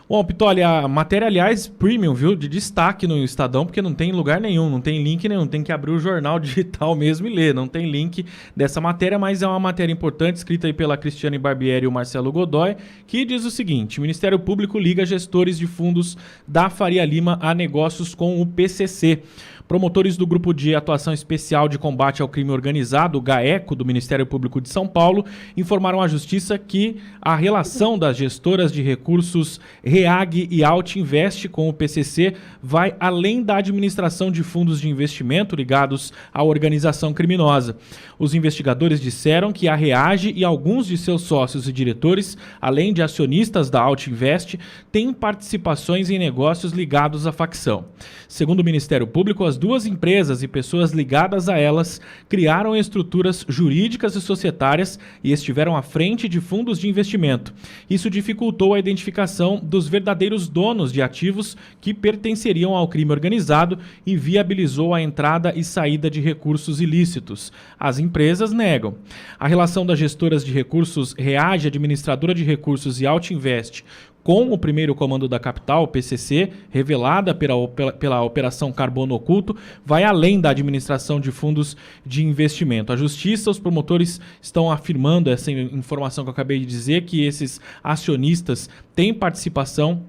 Bom, Pitoli, a matéria, aliás, premium, viu? De destaque no Estadão, porque não tem lugar nenhum, não tem link nenhum, tem que abrir o jornal digital mesmo e ler. Não tem link dessa matéria, mas é uma matéria importante, escrita aí pela Cristiane Barbieri e o Marcelo Godoy, que diz o seguinte: o Ministério Público liga gestores de fundos da Faria Lima a negócios com o PCC. Promotores do Grupo de Atuação Especial de Combate ao Crime Organizado, o GAECO, do Ministério Público de São Paulo, informaram à Justiça que a relação das gestoras de recursos REAG e Altinvest com o PCC vai além da administração de fundos de investimento ligados à organização criminosa. Os investigadores disseram que a REAG e alguns de seus sócios e diretores, além de acionistas da Altinvest, têm participações em negócios ligados à facção. Segundo o Ministério Público, as duas empresas e pessoas ligadas a elas criaram estruturas jurídicas e societárias e estiveram à frente de fundos de investimento. Isso dificultou a identificação dos verdadeiros donos de ativos que pertenceriam ao crime organizado e viabilizou a entrada e saída de recursos ilícitos. As empresas negam. A relação das gestoras de recursos REAG, administradora de recursos e Altinvest, com o primeiro comando da capital, o PCC, revelada pela Operação Carbono Oculto, vai além da administração de fundos de investimento. A Justiça, os promotores estão afirmando essa informação que eu acabei de dizer, que esses acionistas têm participação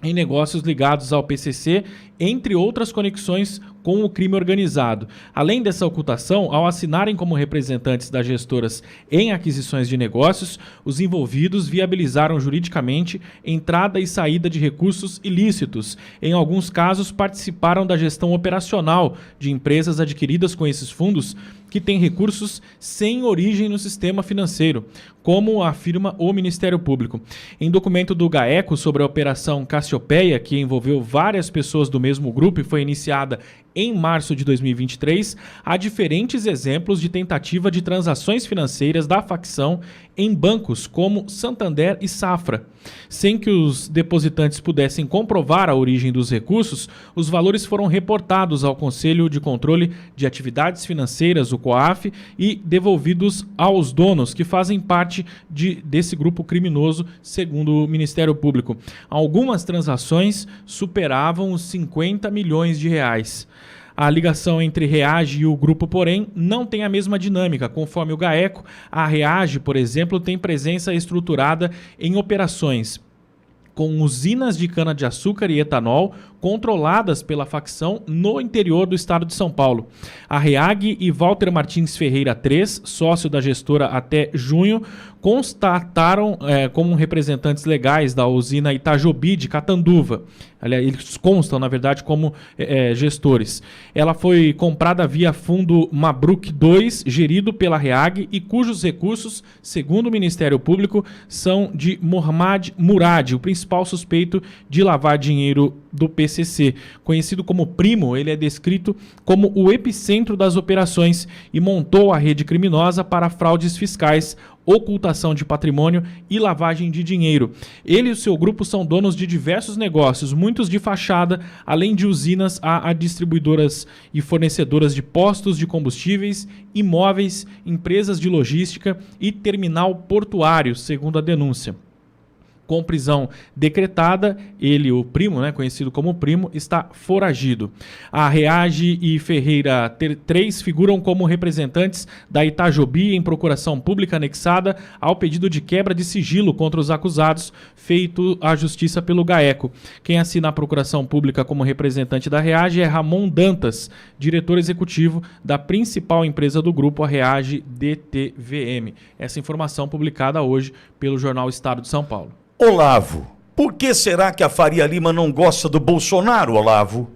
em negócios ligados ao PCC, entre outras conexões com o crime organizado. Além dessa ocultação, ao assinarem como representantes das gestoras em aquisições de negócios, os envolvidos viabilizaram juridicamente entrada e saída de recursos ilícitos. Em alguns casos, participaram da gestão operacional de empresas adquiridas com esses fundos, que têm recursos sem origem no sistema financeiro, como afirma o Ministério Público. Em documento do GAECO sobre a Operação Cassiopeia, que envolveu várias pessoas do mesmo grupo e foi iniciada em março de 2023, há diferentes exemplos de tentativa de transações financeiras da facção em bancos como Santander e Safra. Sem que os depositantes pudessem comprovar a origem dos recursos, os valores foram reportados ao Conselho de Controle de Atividades Financeiras, o COAF, e devolvidos aos donos que fazem parte desse grupo criminoso, segundo o Ministério Público. Algumas transações superavam os 50 milhões de reais. A ligação entre REAG e o grupo, porém, não tem a mesma dinâmica. Conforme o GAECO, a REAG, por exemplo, tem presença estruturada em operações com usinas de cana-de-açúcar e etanol controladas pela facção no interior do estado de São Paulo. A REAG e Walter Martins Ferreira III, sócio da gestora até junho, constataram como representantes legais da usina Itajobi de Catanduva. Aliás, eles constam, na verdade, como gestores. Ela foi comprada via fundo Mabruk II, gerido pela REAG, e cujos recursos, segundo o Ministério Público, são de Mohamed Murad, o principal suspeito de lavar dinheiro do PCC. Conhecido como Primo, ele é descrito como o epicentro das operações e montou a rede criminosa para fraudes fiscais, ocultação de patrimônio e lavagem de dinheiro. Ele e o seu grupo são donos de diversos negócios, muitos de fachada, além de usinas a distribuidoras e fornecedoras de postos de combustíveis, imóveis, empresas de logística e terminal portuário, segundo a denúncia. Com prisão decretada, ele, o Primo, conhecido como Primo, está foragido. A REAG e Ferreira III figuram como representantes da Itajobi em procuração pública anexada ao pedido de quebra de sigilo contra os acusados, feito à Justiça pelo GAECO. Quem assina a procuração pública como representante da REAG é Ramon Dantas, diretor executivo da principal empresa do grupo, a REAG DTVM. Essa informação publicada hoje pelo jornal Estado de São Paulo. Olavo, por que será que a Faria Lima não gosta do Bolsonaro, Olavo?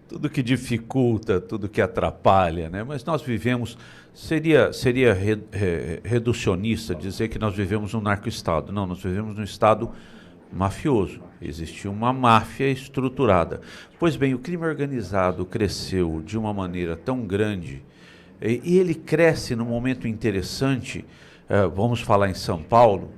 Tudo que dificulta, tudo que atrapalha, né? Mas nós vivemos, seria reducionista dizer que nós vivemos num narco-estado. Não, nós vivemos num estado mafioso. Existia uma máfia estruturada. Pois bem, o crime organizado cresceu de uma maneira tão grande e ele cresce num momento interessante, vamos falar em São Paulo,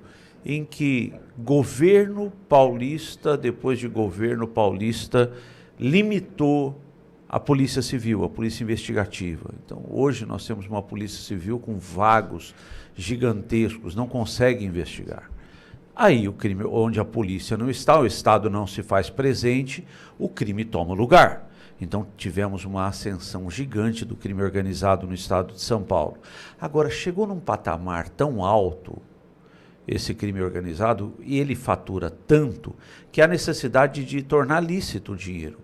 em que governo paulista, depois de governo paulista, limitou a polícia civil, a polícia investigativa. Então, hoje nós temos uma polícia civil com vagos gigantescos, não consegue investigar. Aí o crime, onde a polícia não está, o Estado não se faz presente, o crime toma lugar. Então tivemos uma ascensão gigante do crime organizado no estado de São Paulo. Agora, chegou num patamar tão alto, esse crime organizado, e ele fatura tanto, que há necessidade de tornar lícito o dinheiro.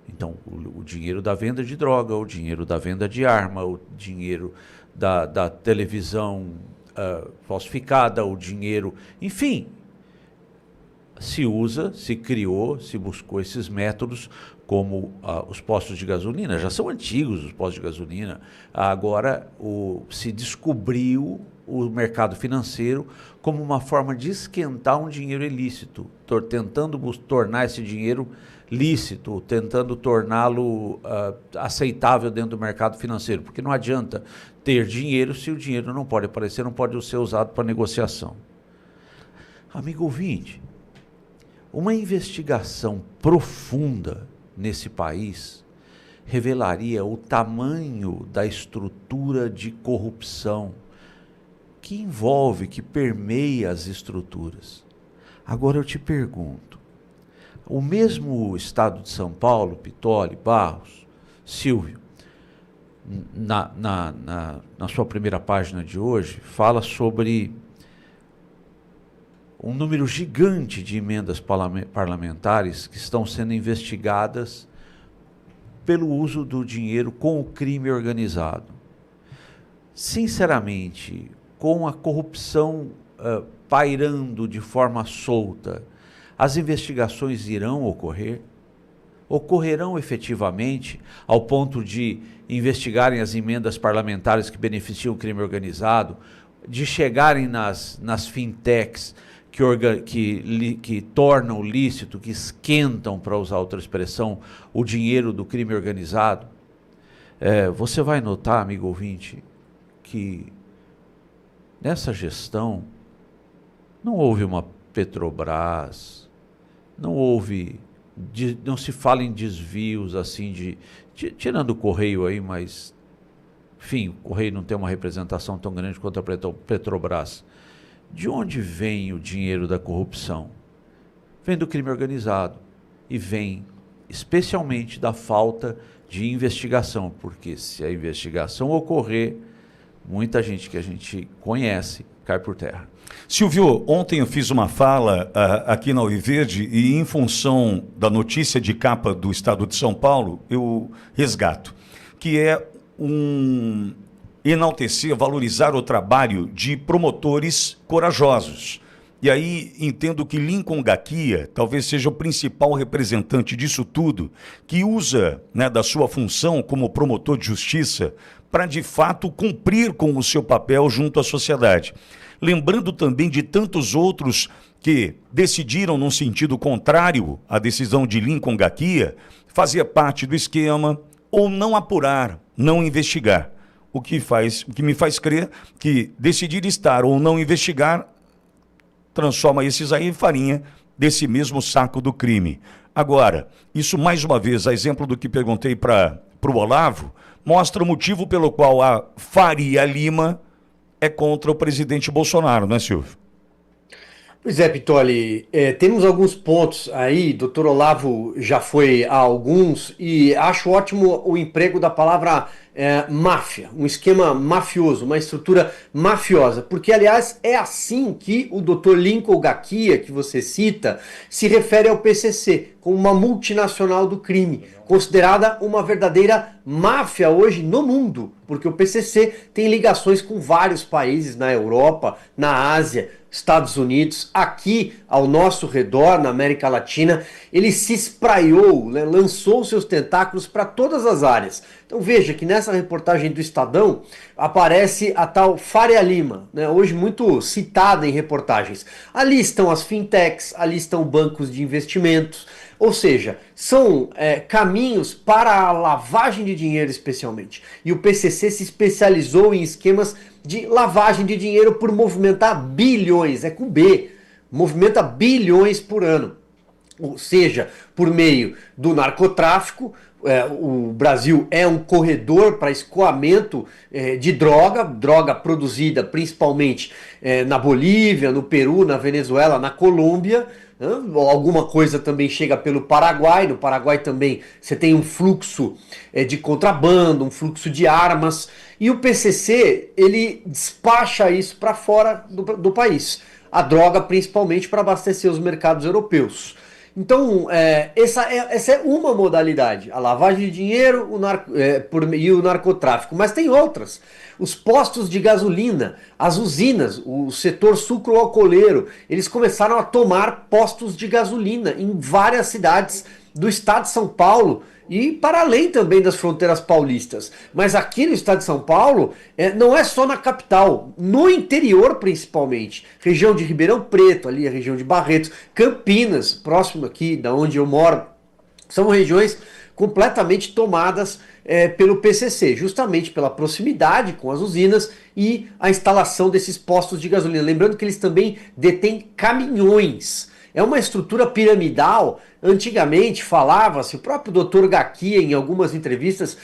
Então, o dinheiro da venda de droga, o dinheiro da venda de arma, o dinheiro da televisão falsificada, o dinheiro... Enfim, se criou, se buscou esses métodos, como os postos de gasolina. Já são antigos os postos de gasolina. Agora, se descobriu o mercado financeiro como uma forma de esquentar um dinheiro ilícito, tentando tornar esse dinheiro lícito, tentando torná-lo aceitável dentro do mercado financeiro, porque não adianta ter dinheiro se o dinheiro não pode aparecer, não pode ser usado para negociação. Amigo ouvinte, uma investigação profunda nesse país revelaria o tamanho da estrutura de corrupção que envolve, que permeia as estruturas. Agora eu te pergunto, o mesmo estado de São Paulo, Pittoli, Barros, Silvio, na sua primeira página de hoje, fala sobre um número gigante de emendas parlamentares que estão sendo investigadas pelo uso do dinheiro com o crime organizado. Sinceramente, com a corrupção pairando de forma solta, as investigações irão ocorrer? Ocorrerão efetivamente ao ponto de investigarem as emendas parlamentares que beneficiam o crime organizado, de chegarem nas fintechs que tornam lícito, que esquentam, para usar outra expressão, o dinheiro do crime organizado? Você vai notar, amigo ouvinte, que nessa gestão não houve uma Petrobras, não se fala em desvios assim tirando o Correio aí, mas enfim, o Correio não tem uma representação tão grande quanto a Petrobras. De onde vem o dinheiro da corrupção? Vem do crime organizado e vem especialmente da falta de investigação, porque se a investigação ocorrer, muita gente que a gente conhece cai por terra. Silvio, ontem eu fiz uma fala aqui na Alviverde e em função da notícia de capa do Estado de São Paulo, eu resgato, que é enaltecer, valorizar o trabalho de promotores corajosos. E aí entendo que Lincoln Gaquia talvez seja o principal representante disso tudo, que usa, né, da sua função como promotor de justiça para de fato cumprir com o seu papel junto à sociedade. Lembrando também de tantos outros que decidiram num sentido contrário à decisão de Lincoln Gaquia, fazia parte do esquema, ou não apurar, não investigar. O que me faz crer que decidir estar ou não investigar transforma esses aí em farinha desse mesmo saco do crime. Agora, isso mais uma vez, a exemplo do que perguntei para o Olavo, mostra o motivo pelo qual a Faria Lima é contra o presidente Bolsonaro, não é, Silvio? Pois é, Pittoli, temos alguns pontos aí, doutor Olavo já foi a alguns, e acho ótimo o emprego da palavra máfia, um esquema mafioso, uma estrutura mafiosa, porque, aliás, é assim que o doutor Lincoln Gaquia, que você cita, se refere ao PCC, como uma multinacional do crime, considerada uma verdadeira máfia hoje no mundo, porque o PCC tem ligações com vários países na Europa, na Ásia, Estados Unidos, aqui ao nosso redor, na América Latina. Ele se espraiou, né, lançou seus tentáculos para todas as áreas. Então veja que nessa reportagem do Estadão aparece a tal Faria Lima, né, hoje muito citada em reportagens. Ali estão as fintechs, ali estão bancos de investimentos, ou seja, são caminhos para a lavagem de dinheiro especialmente. E o PCC se especializou em esquemas de lavagem de dinheiro por movimentar bilhões, é com B, movimenta bilhões por ano. ou seja, por meio do narcotráfico. O Brasil é um corredor para escoamento de droga produzida principalmente na Bolívia, no Peru, na Venezuela, na Colômbia. Alguma coisa também chega pelo Paraguai. No Paraguai também você tem um fluxo de contrabando, um fluxo de armas. E o PCC, ele despacha isso para fora do país. A droga principalmente para abastecer os mercados europeus. Então, essa é uma modalidade, a lavagem de dinheiro e o narcotráfico, mas tem outras. Os postos de gasolina, as usinas, o setor sucroalcooleiro, eles começaram a tomar postos de gasolina em várias cidades do estado de São Paulo e para além também das fronteiras paulistas. Mas aqui no estado de São Paulo, não é só na capital, no interior principalmente, região de Ribeirão Preto, ali a região de Barretos, Campinas, próximo aqui da onde eu moro, são regiões completamente tomadas pelo PCC, justamente pela proximidade com as usinas e a instalação desses postos de gasolina. Lembrando que eles também detêm caminhões. É uma estrutura piramidal. Antigamente falava-se, o próprio Dr. Gakia em algumas entrevistas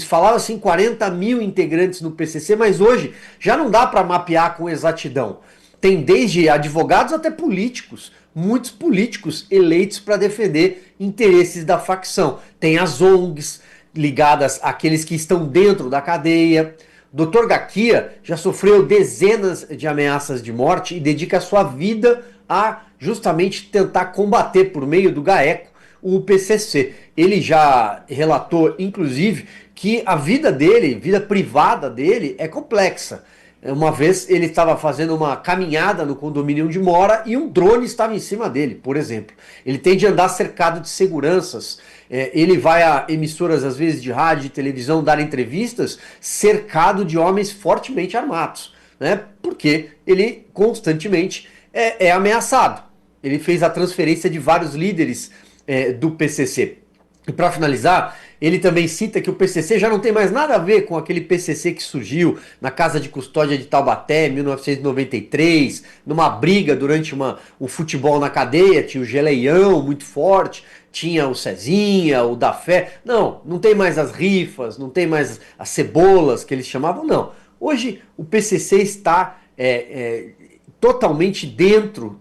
falava-se em 40 mil integrantes no PCC, mas hoje já não dá para mapear com exatidão. Tem desde advogados até políticos, muitos políticos eleitos para defender interesses da facção. Tem as ONGs ligadas àqueles que estão dentro da cadeia. Dr. Gakia já sofreu dezenas de ameaças de morte e dedica a sua vida a justamente tentar combater por meio do GAECO o PCC. Ele já relatou, inclusive, que a vida dele, vida privada dele, é complexa. Uma vez ele estava fazendo uma caminhada no condomínio onde mora e um drone estava em cima dele, por exemplo. Ele tem de andar cercado de seguranças. Ele vai a emissoras, às vezes, de rádio e televisão, dar entrevistas cercado de homens fortemente armados, né? Porque ele constantemente é ameaçado. Ele fez a transferência de vários líderes do PCC. E para finalizar, ele também cita que o PCC já não tem mais nada a ver com aquele PCC que surgiu na Casa de Custódia de Taubaté em 1993, numa briga durante o futebol na cadeia. Tinha o Geleião muito forte, tinha o Cezinha, o da Fé. Não tem mais as rifas, não tem mais as cebolas que eles chamavam, não. Hoje o PCC está totalmente dentro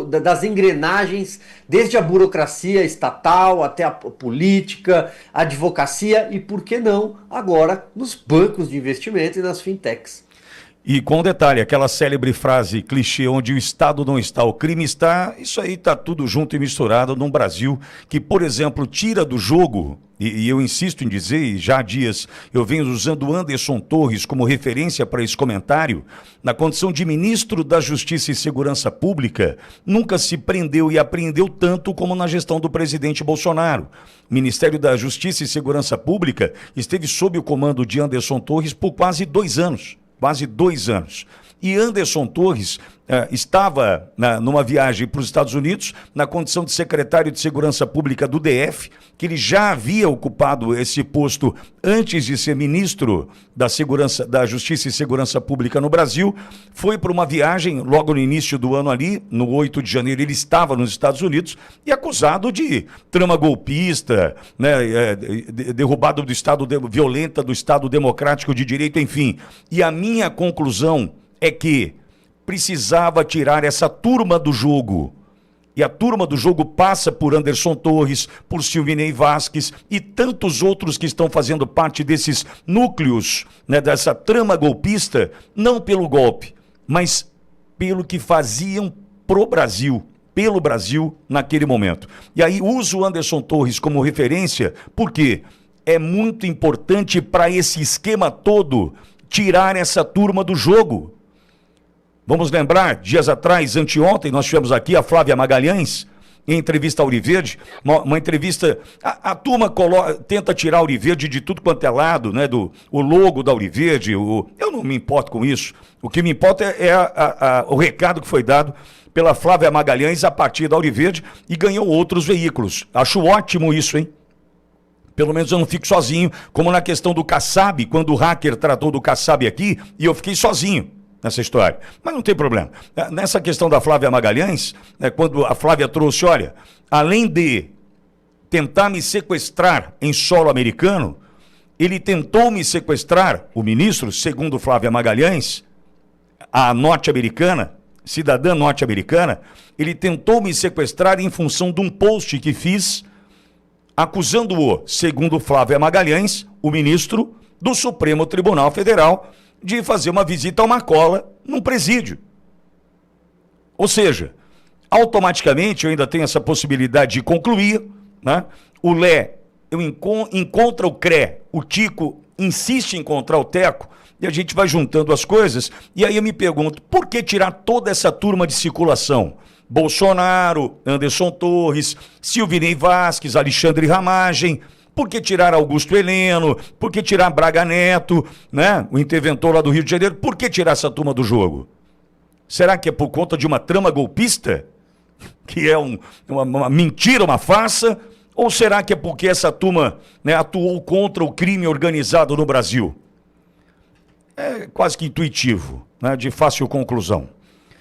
das engrenagens, desde a burocracia estatal até a política, a advocacia e, por que não, agora nos bancos de investimento e nas fintechs. E com um detalhe, aquela célebre frase clichê, onde o Estado não está, o crime está, isso aí está tudo junto e misturado num Brasil que, por exemplo, tira do jogo, e eu insisto em dizer, e já há dias eu venho usando o Anderson Torres como referência para esse comentário, na condição de ministro da Justiça e Segurança Pública, nunca se prendeu e apreendeu tanto como na gestão do presidente Bolsonaro. O Ministério da Justiça e Segurança Pública esteve sob o comando de Anderson Torres por quase 2 anos. Quase 2 anos. E Anderson Torres estava numa viagem para os Estados Unidos, na condição de secretário de Segurança Pública do DF, que ele já havia ocupado esse posto antes de ser ministro da Justiça e Segurança Pública no Brasil. Foi para uma viagem logo no início do ano ali, no 8 de janeiro, ele estava nos Estados Unidos e acusado de trama golpista, né, derrubada do Estado violenta do Estado Democrático de Direito, enfim. E a minha conclusão é que precisava tirar essa turma do jogo. E a turma do jogo passa por Anderson Torres, por Silvinei Vasquez e tantos outros que estão fazendo parte desses núcleos, né, dessa trama golpista, não pelo golpe, mas pelo que faziam pro Brasil, pelo Brasil naquele momento. E aí uso o Anderson Torres como referência porque é muito importante para esse esquema todo tirar essa turma do jogo. Vamos lembrar, dias atrás, anteontem, nós tivemos aqui a Flávia Magalhães, em entrevista ao Auriverde, uma entrevista, a turma tenta tirar o Auriverde de tudo quanto é lado, né, o logo da Auriverde, eu não me importo com isso, o que me importa é o recado que foi dado pela Flávia Magalhães a partir da Auriverde e ganhou outros veículos. Acho ótimo isso, hein? Pelo menos eu não fico sozinho, como na questão do Kassab, quando o hacker tratou do Kassab aqui, e eu fiquei sozinho. nessa história. Mas não tem problema. Nessa questão da Flávia Magalhães, quando a Flávia trouxe, olha, além de tentar me sequestrar em solo americano, ele tentou me sequestrar, o ministro, segundo Flávia Magalhães, a norte-americana, cidadã norte-americana, ele tentou me sequestrar em função de um post que fiz acusando-o, segundo Flávia Magalhães, o ministro do Supremo Tribunal Federal, de fazer uma visita a uma cola num presídio. Ou seja, automaticamente eu ainda tenho essa possibilidade de concluir, né? O Lé encontra o CRE, o Tico insiste em encontrar o Teco, e a gente vai juntando as coisas, e aí eu me pergunto, por que tirar toda essa turma de circulação? Bolsonaro, Anderson Torres, Silvinei Vasquez, Alexandre Ramagem, por que tirar Augusto Heleno? Por que tirar Braga Neto, né? O interventor lá do Rio de Janeiro? Por que tirar essa turma do jogo? Será que é por conta de uma trama golpista? Que é uma mentira, uma farsa? Ou será que é porque essa turma, né, atuou contra o crime organizado no Brasil? É quase que intuitivo, né, de fácil conclusão.